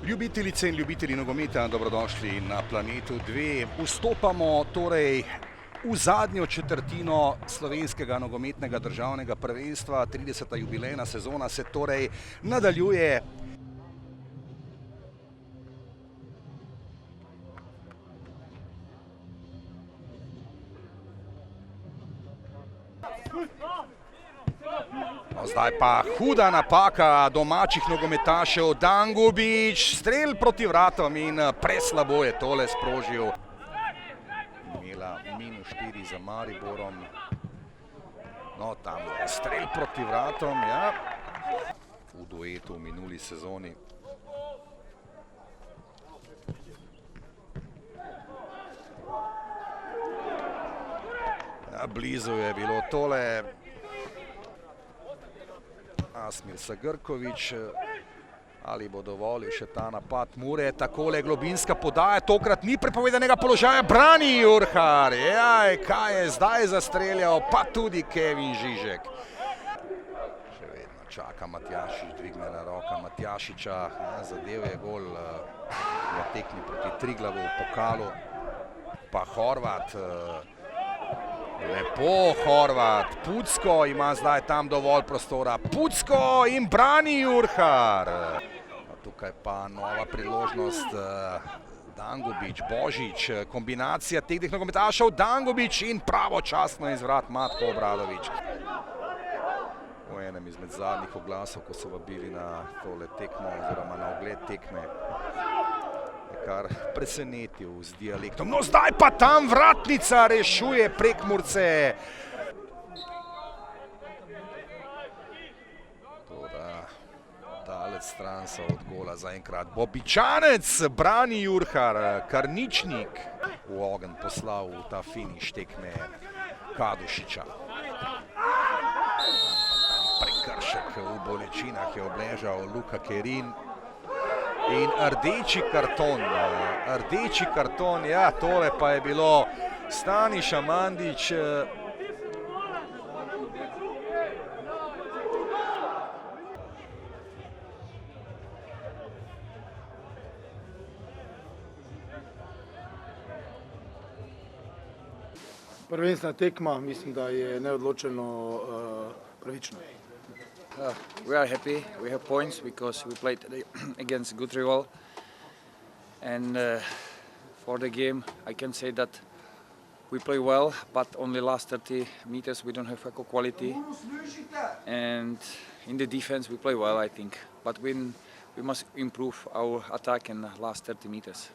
Ljubitelice in ljubitelji nogometa, dobrodošli na Planetu 2. Vstopamo torej v zadnjo četrtino slovenskega nogometnega državnega prvenstva. 30. jubilejna sezona se torej nadaljuje. Zdaj pa huda napaka domačih nogometašev. Dangubić, strel proti vratom in preslabo je tole sprožil. Imela -4 za Mariborom. No, tam je strel proti vratom, ja. V duetu v minuli sezoni. Ja, blizu je bilo tole. Asmir Sagrković, ali bo dovolil še ta napad Mure, takole globinska podaja, tokrat ni prepovedanega položaja, brani Jurhar, jaj, kaj je zdaj zastreljal, pa tudi Kevin Žižek. Še vedno čaka Matjašič, dvignjena roka Matjašiča, zadev je gol v tekmi proti Triglavu v pokalu, pa Horvat. Lepo Horvat, Pucko ima zdaj tam dovolj prostora, Pucko in brani Jurhar. Tukaj pa nova priložnost, Dangubić, Božič, kombinacija teh dveh nogometašev, Dangubić in pravočasno iz vrat Matko Obradović. V enem izmed zadnjih oglasov, ko so vabili na tole tekmo oziroma na ogled tekme, kar presenetil z dialektom. No, zdaj pa tam vratnica rešuje Prekmurce. Toda dalec stran so od gola zaenkrat. Bobičanec brani Jurhar, Karničnik v ogenj poslal v ta finiš tekme Kadušiča. Prekršek v bolečinah je obležal Luka Kerin. In rdeči karton, ja, tole pa je bilo Staniša Mandić. Prvenstvena tekma, mislim, da je neodločeno pravično. We are happy. We have points because we played against a good rival. And for the game, I can say that we play well, but only last 30 meters we don't have equal quality. And in the defense we play well, I think. But we must improve our attack in the last 30 meters.